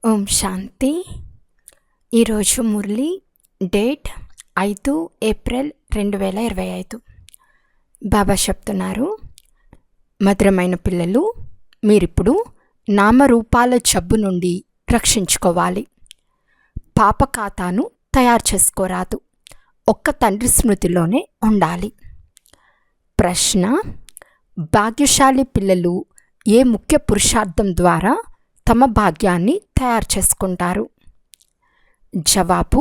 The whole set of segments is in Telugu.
ఓం శాంతి. ఈరోజు మురళి డేట్ 5 ఏప్రిల్ 2025. బాబా చెప్తున్నారు, మధురమైన పిల్లలు, మీరిప్పుడు నామరూపాల జబ్బు నుండి రక్షించుకోవాలి. పాప ఖాతాను తయారు చేసుకోరాదు, ఒక్క తండ్రి స్మృతిలోనే ఉండాలి. ప్రశ్న: భాగ్యశాలి పిల్లలు ఏ ముఖ్య పురుషార్థం ద్వారా తమ భాగ్యాన్ని తయారు చేసుకుంటారు? జవాబు: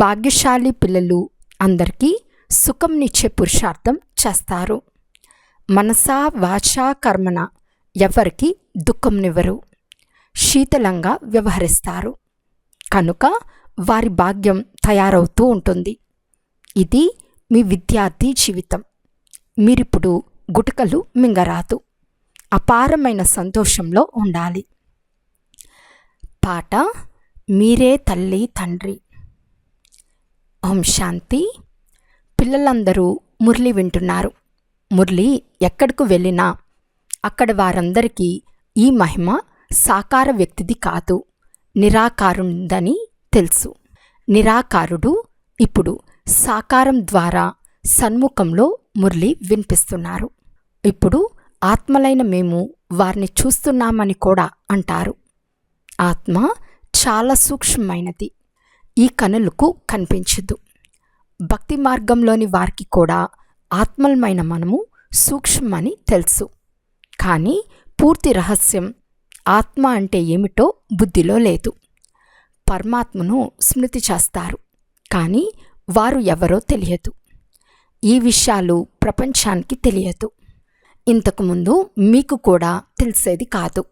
భాగ్యశాలి పిల్లలు అందరికీ సుఖంనిచ్చే పురుషార్థం చేస్తారు. మనసా వాచా కర్మన ఎవరికి దుఃఖంనివ్వరు, శీతలంగా వ్యవహరిస్తారు. కనుక వారి భాగ్యం తయారవుతూ ఉంటుంది. ఇది మీ విద్యార్థి జీవితం. మీరిప్పుడు గుటకలు మింగరాదు, అపారమైన సంతోషంలో ఉండాలి. పాట: మీరే తల్లి తండ్రి. ఓం శాంతి. పిల్లలందరూ మురళి వింటున్నారు. మురళి ఎక్కడికి వెళ్ళినా అక్కడ వారందరికీ ఈ మహిమ సాకార వ్యక్తిది కాదు, నిరాకారుందని తెలుసు. నిరాకారుడు ఇప్పుడు సాకారం ద్వారా సన్ముఖంలో మురళి వినిపిస్తున్నారు. ఇప్పుడు ఆత్మలైన మేము వారిని చూస్తున్నామని కూడా అంటారు. ఆత్మ చాలా సూక్ష్మమైనది, ఈ కనులకు కనిపించదు. భక్తి మార్గంలోని వారికి కూడా ఆత్మలమైన మనము సూక్ష్మమని తెలుసు. కానీ పూర్తి రహస్యం ఆత్మ అంటే ఏమిటో బుద్ధిలో లేదు. పరమాత్మను స్మృతి చేస్తారు, కానీ వారు ఎవరో తెలియదు. ఈ విషయాలు ప్రపంచానికి తెలియదు. ఇంతకుముందు మీకు కూడా తెలిసేది కాదు.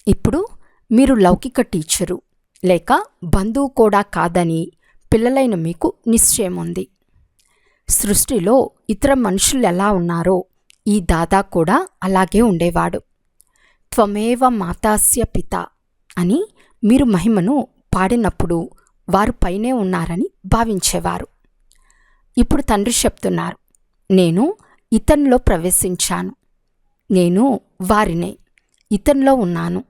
ఇప్పుడు మీరు లౌకిక టీచరు లేక బంధువు కూడా కాదని పిల్లలైన మీకు నిశ్చయం ఉంది. సృష్టిలో ఇతర మనుషులు ఎలా ఉన్నారో ఈ దాదా కూడా అలాగే ఉండేవాడు. త్వమేవ మాతాస్య పిత అని మీరు మహిమను పాడినప్పుడు వారు పైనే ఉన్నారని భావించేవారు. ఇప్పుడు తండ్రి చెప్తున్నారు, నేను ఇతనిలో ప్రవేశించాను, నేను వారినే, ఇతనిలో ఉన్నాను.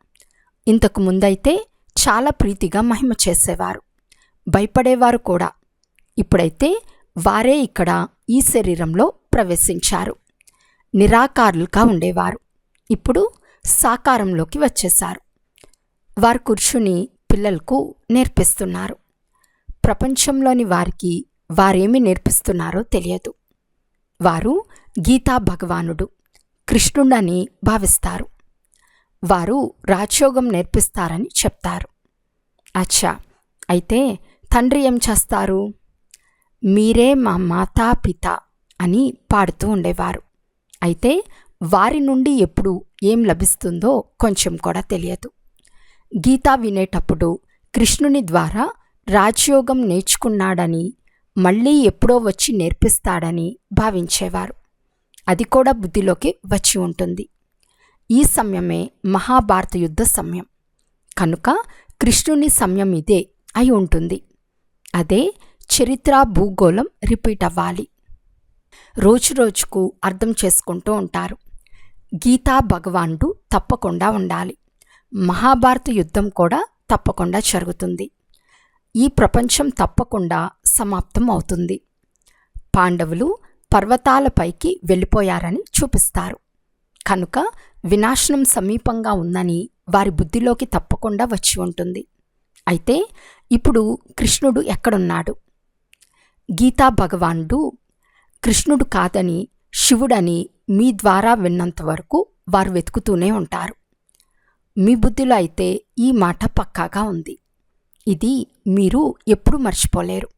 ఇంతకు ముందైతే చాలా ప్రీతిగా మహిమ చేసేవారు, భయపడేవారు కూడా. ఇప్పుడైతే వారే ఇక్కడ ఈ శరీరంలో ప్రవేశించారు. నిరాకారులుగా ఉండేవారు, ఇప్పుడు సాకారంలోకి వచ్చేశారు. వారు కూర్చుని పిల్లలకు నేర్పిస్తున్నారు. ప్రపంచంలోని వారికి వారేమి నేర్పిస్తున్నారో తెలియదు. వారు గీతా భగవానుడు కృష్ణుడని భావిస్తారు. వారు రాజయోగం నేర్పిస్తారని చెప్తారు. అచ్చా, అయితే తండ్రి ఏం చేస్తారు? మీరే మా మాతా పిత అని పాడుతూ ఉండేవారు. అయితే వారి నుండి ఎప్పుడు ఏం లభిస్తుందో కొంచెం కూడా తెలియదు. గీతా వినేటప్పుడు కృష్ణుని ద్వారా రాజయోగం నేర్చుకున్నాడని, మళ్ళీ ఎప్పుడో వచ్చి నేర్పిస్తాడని భావించేవారు. అది కూడా బుద్ధిలోకి వచ్చి ఉంటుంది. ఈ సమయమే మహాభారత యుద్ధ సమయం. కనుక కృష్ణుని సమయం ఇదే అయి ఉంటుంది. అదే చరిత్ర భూగోళం రిపీట్ అవ్వాలి. రోజురోజుకు అర్థం చేసుకుంటూ ఉంటారు. గీతా భగవానుడు తప్పకుండా ఉండాలి. మహాభారత యుద్ధం కూడా తప్పకుండా జరుగుతుంది. ఈ ప్రపంచం తప్పకుండా సమాప్తం అవుతుంది. పాండవులు పర్వతాలపైకి వెళ్ళిపోయారని చూపిస్తారు. కనుక వినాశనం సమీపంగా ఉందని వారి బుద్ధిలోకి తప్పకుండా వచ్చి ఉంటుంది. అయితే ఇప్పుడు కృష్ణుడు ఎక్కడున్నాడు? గీతా భగవానుడు కృష్ణుడు కాదని, శివుడని మీ ద్వారా విన్నంత వరకు వారు వెతుకుతూనే ఉంటారు. మీ బుద్ధిలో అయితే ఈ మాట పక్కాగా ఉంది. ఇది మీరు ఎప్పుడూ మర్చిపోలేరు.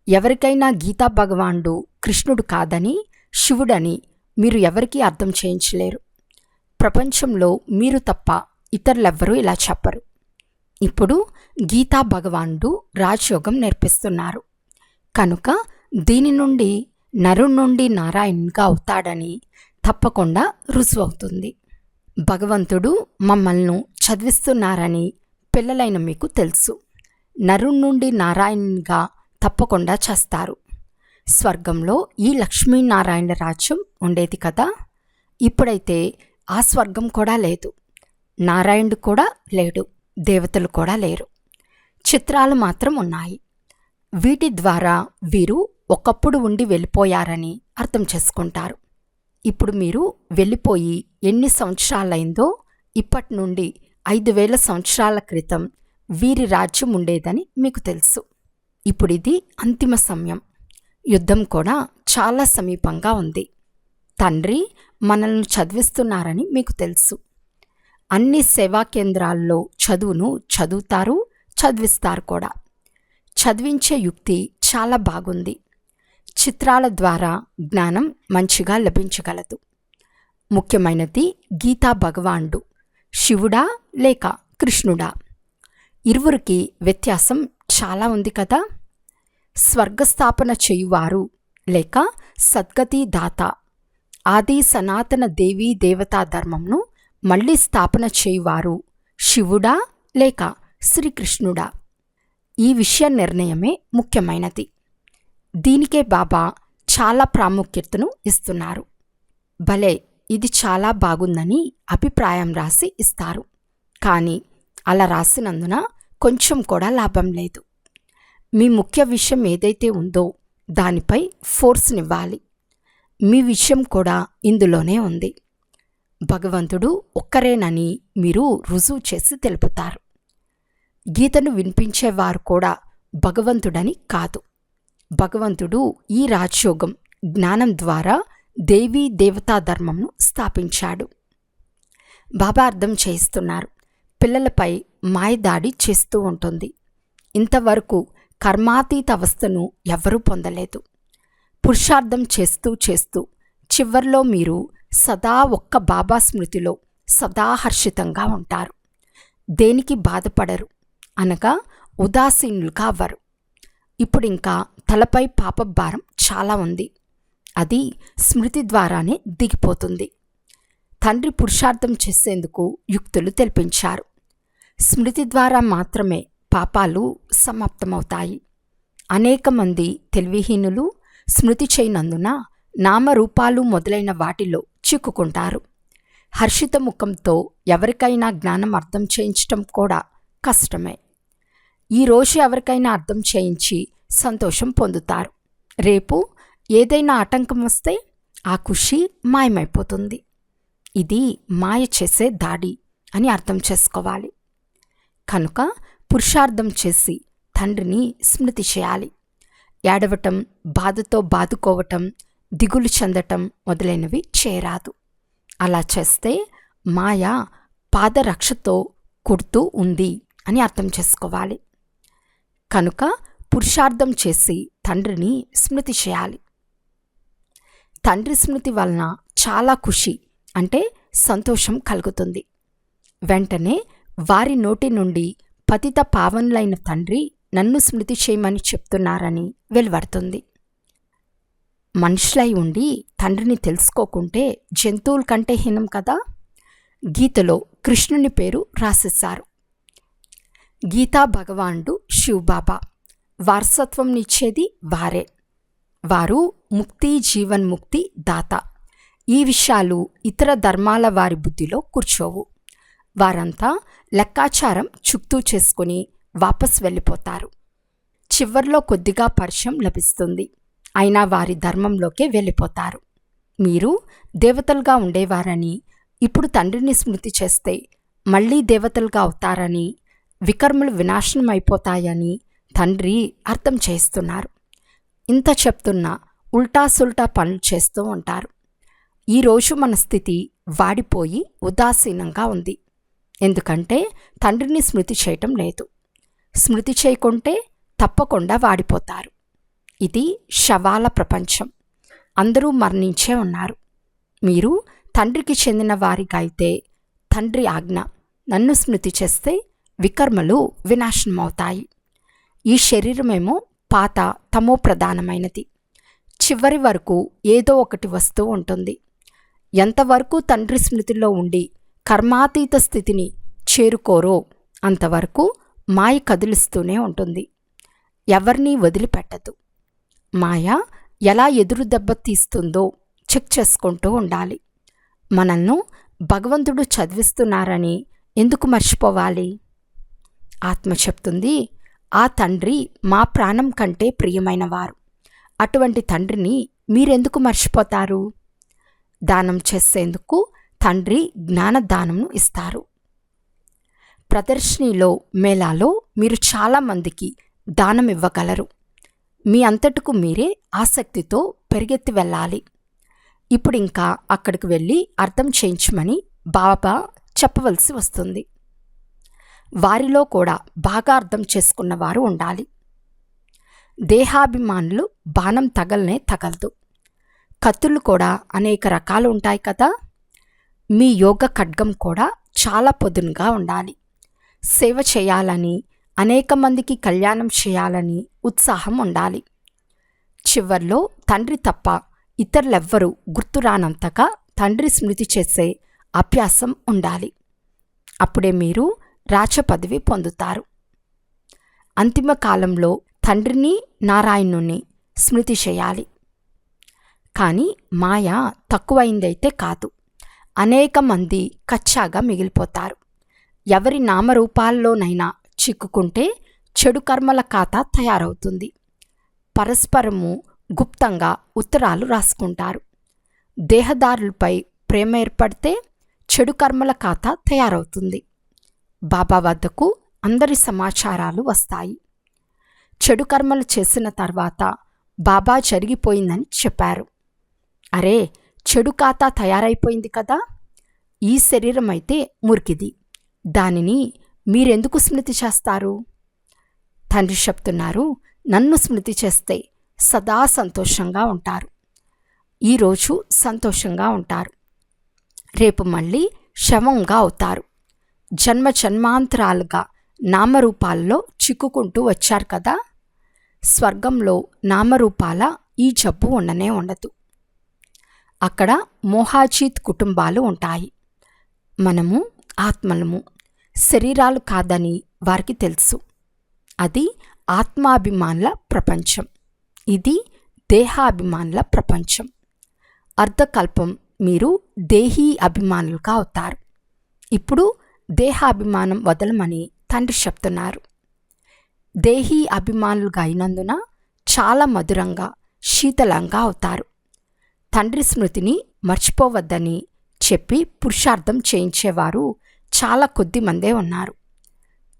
ఎవరికైనా గీతా భగవానుడు కృష్ణుడు కాదని, శివుడని మీరు ఎవరికీ అర్థం చేయించలేరు. ప్రపంచంలో మీరు తప్ప ఇతరులెవ్వరూ ఇలా చెప్పరు. ఇప్పుడు గీతా భగవానుడు రాజయోగం నేర్పిస్తున్నారు. కనుక దీని నుండి నరుడి నుండి నారాయణునిగా అవుతాడని తప్పకుండా రుజువవుతుంది. భగవంతుడు మమ్మల్ని చదివిస్తున్నారని పిల్లలైన మీకు తెలుసు. నరుడి నుండి నారాయణునిగా తప్పకుండా చేస్తారు. స్వర్గంలో ఈ లక్ష్మీనారాయణ రాజ్యం ఉండేది కదా. ఇప్పుడైతే ఆ స్వర్గం కూడా లేదు, నారాయణుడు కూడా లేడు. దేవతలు కూడా లేరు. చిత్రాలు మాత్రం ఉన్నాయి. వీటి ద్వారా వీరు ఒకప్పుడు ఉండి వెళ్ళిపోయారని అర్థం చేసుకుంటారు. ఇప్పుడు మీరు వెళ్ళిపోయి ఎన్ని సంవత్సరాలైందో, ఇప్పటి నుండి 5000 సంవత్సరాల క్రితం వీరి రాజ్యం ఉండేదని మీకు తెలుసు. ఇప్పుడిది అంతిమ సమయం. యుద్ధం కూడా చాలా సమీపంగా ఉంది. తండ్రి మనల్ని చదివిస్తున్నారని మీకు తెలుసు. అన్ని సేవా కేంద్రాల్లో చదువును చదువుతారు, చదివిస్తారు కూడా. చదివించే యుక్తి చాలా బాగుంది. చిత్రాల ద్వారా జ్ఞానం మంచిగా లభించగలదు. ముఖ్యమైనది గీతా భగవానుడు శివుడా లేక కృష్ణుడా? ఇరువురికి వ్యత్యాసం చాలా ఉంది కదా. స్వర్గస్థాపన చేయువారు లేక సద్గతి దాత, ఆది సనాతన దేవీ దేవతా ధర్మంను మళ్ళీ స్థాపన చేయువారు శివుడా లేక శ్రీకృష్ణుడా? ఈ విషయ నిర్ణయమే ముఖ్యమైనది. దీనికే బాబా చాలా ప్రాముఖ్యతను ఇస్తున్నారు. భలే, ఇది చాలా బాగుందని అభిప్రాయం రాసి ఇస్తారు. కానీ అలా రాసినందున కొంచెం కూడా లాభం లేదు. మీ ముఖ్య విషయం ఏదైతే ఉందో దానిపై ఫోర్స్నివ్వాలి. మీ విషయం కూడా ఇందులోనే ఉంది. భగవంతుడు ఒక్కరేనని మీరు రుజువు చేసి తెలుపుతారు. గీతను వినిపించేవారు కూడా భగవంతుడని కాదు. భగవంతుడు ఈ రాజయోగం జ్ఞానం ద్వారా దేవీ దేవతా ధర్మంను స్థాపించాడు. బాబా అర్థం చేయిస్తున్నారు, పిల్లలపై మాయదాడి చేస్తూ ఉంటుంది. ఇంతవరకు కర్మాతీత అవస్థను ఎవ్వరూ పొందలేదు. పురుషార్థం చేస్తూ చేస్తూ చివర్లో మీరు సదా ఒక్క బాబా స్మృతిలో సదా హర్షితంగా ఉంటారు. దేనికి బాధపడరు, అనగా ఉదాసీనులుగా అవ్వరు. ఇప్పుడింకా తలపై పాపభారం చాలా ఉంది. అది స్మృతి ద్వారానే దిగిపోతుంది. తండ్రి పురుషార్థం చేసేందుకు యుక్తులు తెలిపించారు. స్మృతి ద్వారా మాత్రమే పాపాలు సమాప్తమవుతాయి. అనేక మంది తెలివిహీనులు స్మృతి చేయనందున నామరూపాలు మొదలైన వాటిలో చిక్కుకుంటారు. హర్షిత ముఖంతో ఎవరికైనా జ్ఞానం అర్థం చేయించటం కూడా కష్టమే. ఈరోజు ఎవరికైనా అర్థం చేయించి సంతోషం పొందుతారు. రేపు ఏదైనా ఆటంకం వస్తే ఆ ఖుషి మాయమైపోతుంది. ఇది మాయ చేసే దాడి అని అర్థం చేసుకోవాలి. కనుక పురుషార్థం చేసి తండ్రిని స్మృతి చేయాలి. ఏడవటం, బాధతో బాదుకోవటం, దిగులు చెందటం మొదలైనవి చేయరాదు. అలా చేస్తే మాయ పాదరక్షతో కొడుతూ ఉంది అని అర్థం చేసుకోవాలి. కనుక పురుషార్థం చేసి తండ్రిని స్మృతి చేయాలి. తండ్రి స్మృతి వలన చాలా ఖుషి అంటే సంతోషం కలుగుతుంది. వెంటనే వారి నోటి నుండి పతిత పావనులైన తండ్రి నన్ను స్మృతి చేయమని చెప్తున్నారని వెలువడుతుంది. మనుషులై ఉండి తండ్రిని తెలుసుకోకుంటే జంతువుల కంటే హీనం కదా. గీతలో కృష్ణుని పేరు రాసేశారు. గీతా భగవానుడు శివబాబా. వారసత్వంనిచ్చేది వారే. వారు ముక్తి జీవన్ముక్తి దాత. ఈ విషయాలు ఇతర ధర్మాల వారి బుద్ధిలో కూర్చోవు. వారంతా లెక్కాచారం చుక్తూ చేసుకుని వాపస్ వెళ్ళిపోతారు. చివర్లో కొద్దిగా పరిచయం లభిస్తుంది. అయినా వారి ధర్మంలోకే వెళ్ళిపోతారు. మీరు దేవతలుగా ఉండేవారని, ఇప్పుడు తండ్రిని స్మృతి చేస్తే మళ్ళీ దేవతలుగా అవుతారని, వికర్మలు వినాశనం అయిపోతాయని తండ్రి అర్థం చేస్తున్నారు. ఇంత చెప్తున్నా ఉల్టా సుల్టా పనులు చేస్తూ ఉంటారు. ఈరోజు మన స్థితి వాడిపోయి ఉదాసీనంగా ఉంది. ఎందుకంటే తండ్రిని స్మృతి చేయటం లేదు. స్మృతి చేయకుంటే తప్పకుండా వాడిపోతారు. ఇది శవాల ప్రపంచం. అందరూ మరణించే ఉన్నారు. మీరు తండ్రికి చెందిన వారిగా అయితే తండ్రి ఆజ్ఞ, నన్ను స్మృతి చేస్తే వికర్మలు వినాశనమవుతాయి. ఈ శరీరమేమో పాత తమో ప్రధానమైనది. చివరి వరకు ఏదో ఒకటి వస్తూ ఉంటుంది. ఎంతవరకు తండ్రి స్మృతిలో ఉండి కర్మాతీత స్థితిని చేరుకోరో అంతవరకు మాయ కదిలిస్తూనే ఉంటుంది. ఎవరినీ వదిలిపెట్టదు. మాయ ఎలా ఎదురు దెబ్బ తీస్తుందో చెక్ చేసుకుంటూ ఉండాలి. మనల్ని భగవంతుడు చదివిస్తున్నారని ఎందుకు మర్చిపోవాలి? ఆత్మ చెప్తుంది, ఆ తండ్రి మా ప్రాణం కంటే ప్రియమైనవారు. అటువంటి తండ్రిని మీరెందుకు మర్చిపోతారు? దానం చేసేందుకు తండ్రి జ్ఞానదానంను ఇస్తారు. ప్రదర్శనలో, మేళాలో మీరు చాలామందికి దానం ఇవ్వగలరు. మీ అంతటకు మీరే ఆసక్తితో పెరిగెత్తి వెళ్ళాలి. ఇప్పుడు ఇంకా అక్కడికి వెళ్ళి అర్థం చేయించమని బాబా చెప్పవలసి వస్తుంది. వారిలో కూడా బాగా అర్థం చేసుకున్నవారు ఉండాలి. దేహాభిమానులు బాణం తగలనే తగలదు. కత్తులు కూడా అనేక రకాలు ఉంటాయి కదా. మీ యోగ ఖడ్గం కూడా చాలా పొదునుగా ఉండాలి. సేవ చేయాలని, అనేక మందికి కళ్యాణం చేయాలని ఉత్సాహం ఉండాలి. చివర్లో తండ్రి తప్ప ఇతరులెవ్వరూ గుర్తురానంతగా తండ్రి స్మృతి చేసే అభ్యాసం ఉండాలి. అప్పుడే మీరు రాచ పదవి పొందుతారు. అంతిమ కాలంలో తండ్రిని, నారాయణుని స్మృతి చేయాలి. కానీ మాయ తక్కువైందైతే కాదు. అనేక మంది కచ్చాగా మిగిలిపోతారు. ఎవరి నామరూపాల్లోనైనా చిక్కుకుంటే చెడు కర్మల ఖాతా తయారవుతుంది. పరస్పరము గుప్తంగా ఉత్తరాలు రాసుకుంటారు. దేహదారులపై ప్రేమ ఏర్పడితే చెడు కర్మల ఖాతా తయారవుతుంది. బాబా వద్దకు అందరి సమాచారాలు వస్తాయి. చెడు కర్మలు చేసిన తర్వాత బాబా జరిగిపోయిందని చెప్పారు. అరే, చెడు ఖాతా తయారైపోయింది కదా. ఈ శరీరం అయితే మురికిది, దానిని మీరెందుకు స్మృతి చేస్తారు? తండ్రి చెప్తున్నారు, నన్ను స్మృతి చేస్తే సదా సంతోషంగా ఉంటారు. ఈరోజు సంతోషంగా ఉంటారు, రేపు మళ్ళీ శవంగా అవుతారు. జన్మ జన్మాంతరాలుగా నామరూపాల్లో చిక్కుకుంటూ వచ్చారు కదా. స్వర్గంలో నామరూపాల ఈ జబ్బు ఉండనే ఉండదు. అక్కడ మోహాజీత్ కుటుంబాలు ఉంటాయి. మనము ఆత్మలము, శరీరాలు కాదని వారికి తెలుసు. అది ఆత్మాభిమానుల ప్రపంచం, ఇది దేహాభిమానుల ప్రపంచం. అర్ధకల్పం మీరు దేహీ అభిమానులుగా అవుతారు. ఇప్పుడు దేహాభిమానం వదలమని తండ్రి చెప్తున్నారు. దేహీ అభిమానులుగా అయినందున చాలా మధురంగా, శీతలంగా అవుతారు. తండ్రి స్మృతిని మర్చిపోవద్దని చెప్పి పురుషార్థం చేయించేవారు చాలా కొద్ది మందే ఉన్నారు.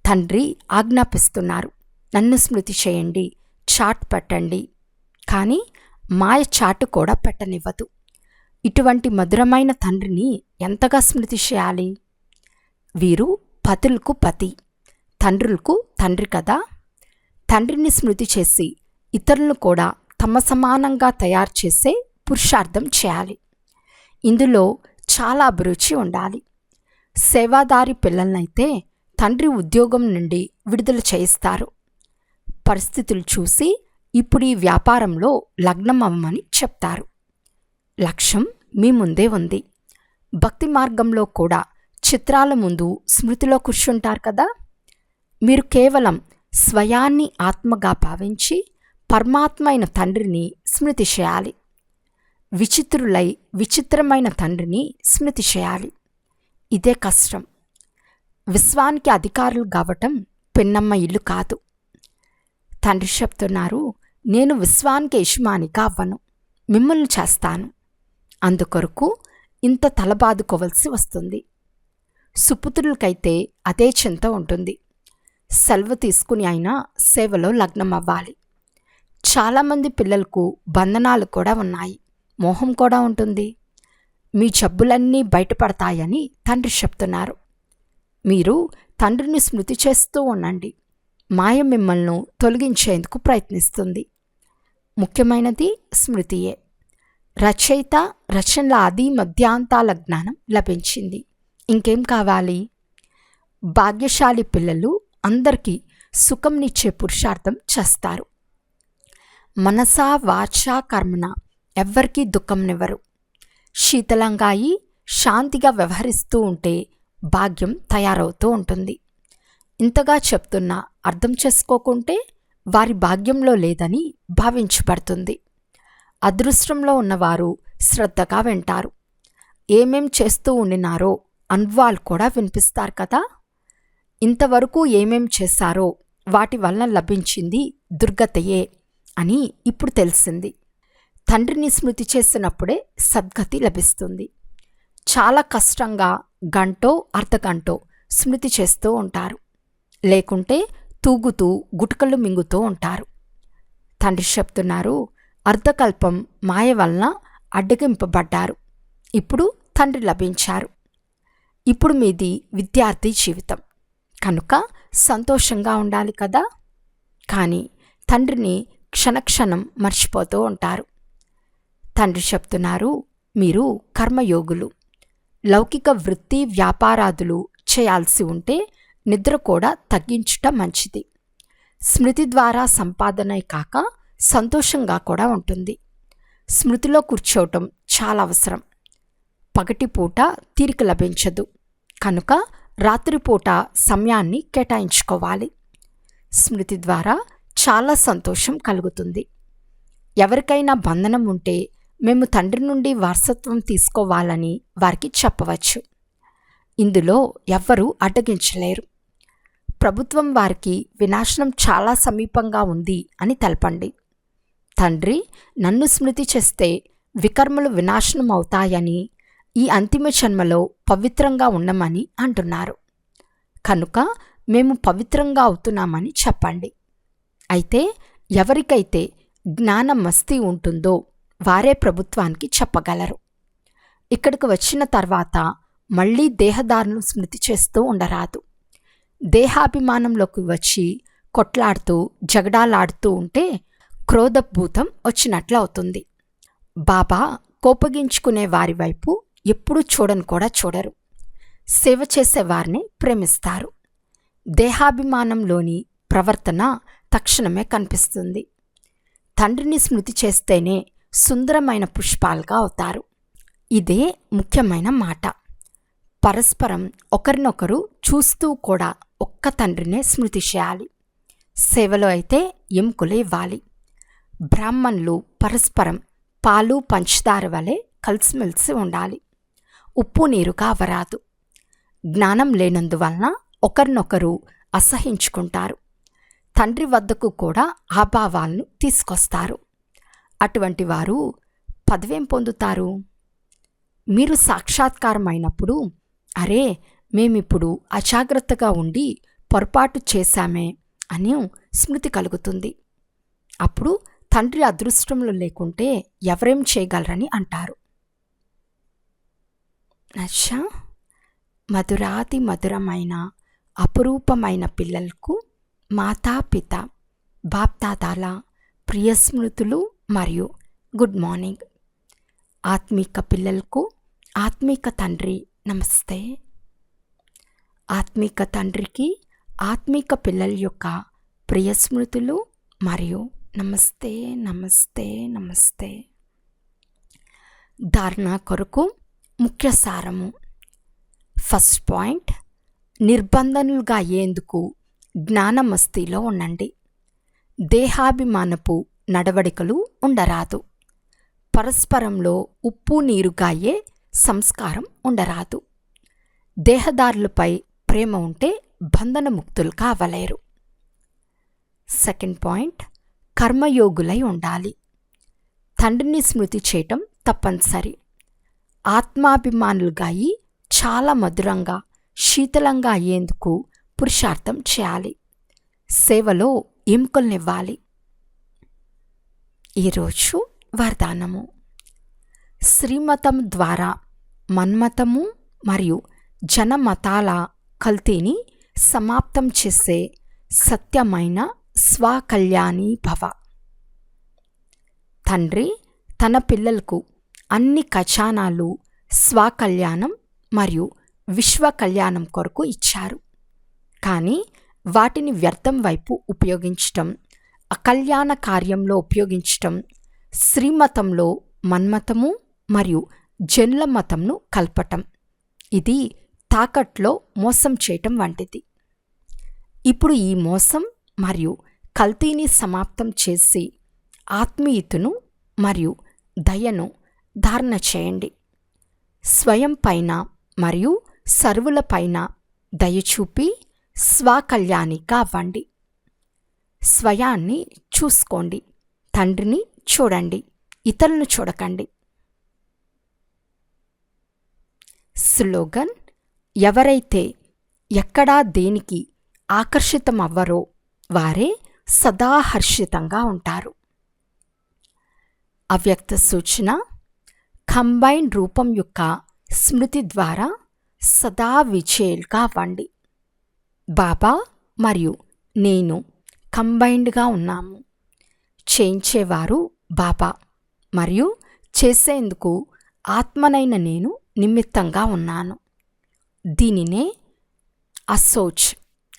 తండ్రి ఆజ్ఞాపిస్తున్నారు, నన్ను స్మృతి చేయండి, చాట్ పెట్టండి. కానీ మాయ చాటు కూడా పెట్టనివ్వదు. ఇటువంటి మధురమైన తండ్రిని ఎంతగా స్మృతి చేయాలి? వీరు పతులకు పతి, తండ్రులకు తండ్రి కదా. తండ్రిని స్మృతి చేసి ఇతరులను కూడా తమ సమానంగా తయారు చేసే పురుషార్థం చేయాలి. ఇందులో చాలా అభిరుచి ఉండాలి. సేవాదారి పిల్లలనైతే తండ్రి ఉద్యోగం నుండి విడుదల చేయిస్తారు. పరిస్థితులు చూసి ఇప్పుడు ఈ వ్యాపారంలో లగ్నం అవ్వమని చెప్తారు. లక్ష్యం మీ ముందే ఉంది. భక్తి మార్గంలో కూడా చిత్రాల ముందు స్మృతిలో కూర్చుంటారు కదా. మీరు కేవలం స్వయాన్ని ఆత్మగా భావించి పరమాత్మ అయిన తండ్రిని స్మృతి చేయాలి. విచిత్రులై విచిత్రమైన తండ్రిని స్మృతి చేయాలి. ఇదే కష్టం. విశ్వానికి అధికారులు కావటం పిన్నమ్మ ఇల్లు కాదు. తండ్రి చెప్తున్నారు, నేను విశ్వానికి యజమానిగా అవ్వను, మిమ్మల్ని చేస్తాను. అందుకొరకు ఇంత తలబాదుకోవలసి వస్తుంది. సుపుత్రులకైతే అదే చింత ఉంటుంది. సెలవు తీసుకుని అయినా సేవలో లగ్నం అవ్వాలి. చాలామంది పిల్లలకు బంధనాలు కూడా ఉన్నాయి, మోహం కూడా ఉంటుంది. మీ జబ్బులన్నీ బయటపడతాయని తండ్రి చెప్తున్నారు. మీరు తండ్రిని స్మృతి చేస్తూ ఉండండి. మాయ మిమ్మల్ని తొలగించేందుకు ప్రయత్నిస్తుంది. ముఖ్యమైనది స్మృతియే. రచయిత రచనల ఆది మధ్యాంతాల జ్ఞానం లభించింది. ఇంకేం కావాలి? భాగ్యశాలి పిల్లలు అందరికీ సుఖంనిచ్చే పురుషార్థం చేస్తారు. మనసా వాచా కర్మన ఎవ్వరికీ దుఃఖంనివ్వరు. శీతలంగా అయి శాంతిగా వ్యవహరిస్తూ ఉంటే భాగ్యం తయారవుతూ ఉంటుంది. ఇంతగా చెప్తున్నా అర్థం చేసుకోకుంటే వారి భాగ్యంలో లేదని భావించబడుతుంది. అదృష్టంలో ఉన్నవారు శ్రద్ధగా వింటారు. ఏమేం చేస్తూ ఉండినారో అనుభవాలు కూడా వినిపిస్తారు కదా. ఇంతవరకు ఏమేం చేశారో వాటి వలన లభించింది దుర్గతయే అని ఇప్పుడు తెలిసింది. తండ్రిని స్మృతి చేసినప్పుడే సద్గతి లభిస్తుంది. చాలా కష్టంగా గంటో అర్ధగంటో స్మృతి చేస్తూ ఉంటారు, లేకుంటే తూగుతూ గుటకలు మింగుతూ ఉంటారు. తండ్రి చెప్తున్నారు, అర్ధకల్పం మాయ వలన అడ్డగింపబడ్డారు, ఇప్పుడు తండ్రి లభించారు. ఇప్పుడు మీది విద్యార్థి జీవితం కనుక సంతోషంగా ఉండాలి కదా. కానీ తండ్రిని క్షణక్షణం మర్చిపోతూ ఉంటారు. తండ్రి చెప్తున్నారు, మీరు కర్మయోగులు. లౌకిక వృత్తి వ్యాపారాదులు చేయాల్సి ఉంటే నిద్ర కూడా తగ్గించుట మంచిది. స్మృతి ద్వారా సంపాదనే కాక సంతోషంగా కూడా ఉంటుంది. స్మృతిలో కూర్చోవటం చాలా అవసరం. పగటిపూట తీరిక లభించదు కనుక రాత్రిపూట సమయాన్ని కేటాయించుకోవాలి. స్మృతి ద్వారా చాలా సంతోషం కలుగుతుంది. ఎవరికైనా బంధనం ఉంటే మేము తండ్రి నుండి వారసత్వం తీసుకోవాలని వారికి చెప్పవచ్చు. ఇందులో ఎవ్వరూ అడ్డగించలేరు. ప్రభుత్వం వారికి వినాశనం చాలా సమీపంగా ఉంది అని తెలపండి. తండ్రి, నన్ను స్మృతి చేస్తే వికర్మలు వినాశనం అవుతాయని, ఈ అంతిమ జన్మలో పవిత్రంగా ఉండమని అంటున్నారు. కనుక మేము పవిత్రంగా అవుతున్నామని చెప్పండి. అయితే ఎవరికైతే జ్ఞానమస్తి ఉంటుందో వారే ప్రభుత్వానికి చెప్పగలరు. ఇక్కడికి వచ్చిన తర్వాత మళ్ళీ దేహదారును స్మృతి చేస్తూ ఉండరాదు. దేహాభిమానంలోకి వచ్చి కొట్లాడుతూ జగడాలాడుతూ ఉంటే క్రోధభూతం వచ్చినట్లు అవుతుంది. బాబా కోపగించుకునే వారి వైపు ఎప్పుడూ చూడను కూడా చూడరు. సేవ చేసేవారిని ప్రేమిస్తారు. దేహాభిమానంలోని ప్రవర్తన తక్షణమే కనిపిస్తుంది. తండ్రిని స్మృతి చేస్తేనే సుందరమైన పుష్పాలుగా అవుతారు. ఇదే ముఖ్యమైన మాట. పరస్పరం ఒకరినొకరు చూస్తూ కూడా ఒక్క తండ్రినే స్మృతి చేయాలి. సేవలో అయితే ఎముకలు ఇవ్వాలి. బ్రాహ్మణులు పరస్పరం పాలు పంచదార వలె కలిసిమెలిసి ఉండాలి. ఉప్పు నీరుగా అవరాదు. జ్ఞానం లేనందువలన ఒకరినొకరు అసహించుకుంటారు. తండ్రి వద్దకు కూడా ఆ భావాలను తీసుకొస్తారు. అటువంటి వారు పదవేం పొందుతారు? మీరు సాక్షాత్కారమైనప్పుడు, అరే మేమిప్పుడు అజాగ్రత్తగా ఉండి పొరపాటు చేశామే అని స్మృతి కలుగుతుంది. అప్పుడు తండ్రి అదృష్టంలో లేకుంటే ఎవరేం చేయగలరని అంటారు. నచ్చా మధురాతి మధురమైన అపురూపమైన పిల్లలకు మాతాపిత బాప్దాదాల ప్రియస్మృతులు మరియు గుడ్ మార్నింగ్. ఆత్మీక పిల్లలకు ఆత్మీక తండ్రి నమస్తే. ఆత్మీక తండ్రికి ఆత్మీక పిల్లల యొక్క ప్రియస్మృతులు మరియు నమస్తే నమస్తే నమస్తే. ధారణ కొరకు ముఖ్య సారము. ఫస్ట్ పాయింట్, నిర్బంధనులుగా అయ్యేందుకు జ్ఞానమస్తిలో ఉండండి. దేహాభిమానపు నడవడికలు ఉండరాదు. పరస్పరంలో ఉప్పు నీరుగా అయ్యే సంస్కారం ఉండరాదు. దేహదారులపై ప్రేమ ఉంటే బంధనముక్తులు కావలేరు. సెకండ్ పాయింట్, కర్మయోగులై ఉండాలి. తండ్రిని స్మృతి చేయటం తప్పనిసరి. ఆత్మాభిమానులుగా అయి చాలా మధురంగా శీతలంగా అయ్యేందుకు పురుషార్థం చేయాలి. సేవలో ఎముకల్నివ్వాలి. ఈరోజు వరదానము. శ్రీమతం ద్వారా మన్మతము మరియు జనమతాల కల్తీని సమాప్తం చేసే సత్యమైన స్వకల్యాణీ భవ. తండ్రి తన పిల్లలకు అన్ని ఖజానాలు స్వకల్యాణం మరియు విశ్వ కళ్యాణం కొరకు ఇచ్చారు. కానీ వాటిని వ్యర్థం వైపు ఉపయోగించటం, అకల్యాణ కార్యంలో ఉపయోగించటం, శ్రీమతంలో మన్మతము మరియు జనుల మతంను కల్పటం, ఇది తాకట్లో మోసం చేయటం వంటిది. ఇప్పుడు ఈ మోసం మరియు కల్తీని సమాప్తం చేసి ఆత్మీయతను మరియు దయను ధారణ చేయండి. స్వయం పైన మరియు సర్వుల పైన దయ చూపి స్వకల్యాణిగా అవ్వండి. స్వయాన్ని చూసుకోండి. తండ్రిని చూడండి, ఇతరులను చూడకండి. స్లోగన్: ఎవరైతే ఎక్కడా దేనికి ఆకర్షితం అవ్వరో వారే సదా హర్షితంగా ఉంటారు. అవ్యక్త సూచన: కంబైన్ రూపం యొక్క స్మృతి ద్వారా సదా విజేయులుగా అవ్వండి. బాబా మరియు నేను కంబైన్డ్గా ఉన్నాము. చేయించేవారు బాబా మరియు చేసేందుకు ఆత్మనైన నేను నిమిత్తంగా ఉన్నాను. దీనినే అసోచ్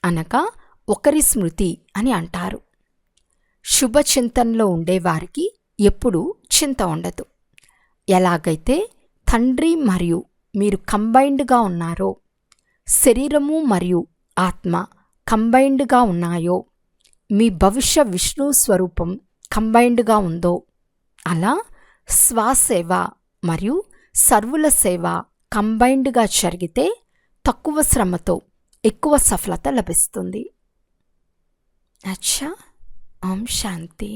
అనగా ఒకరి స్మృతి అని అంటారు. శుభచింతనలో ఉండేవారికి ఎప్పుడూ చింత ఉండదు. ఎలాగైతే తండ్రి మరియు మీరు కంబైన్డ్గా ఉన్నారో, శరీరము మరియు ఆత్మ కంబైన్డ్గా ఉన్నాయో, మీ భవిష్య విష్ణు స్వరూపం కంబైన్డ్గా ఉందో, అలా స్వసేవ మరియు సర్వుల సేవ కంబైన్డ్గా జరిగితే తక్కువ శ్రమతో ఎక్కువ సఫలత లభిస్తుంది. అచ్చా, ఓం శాంతి.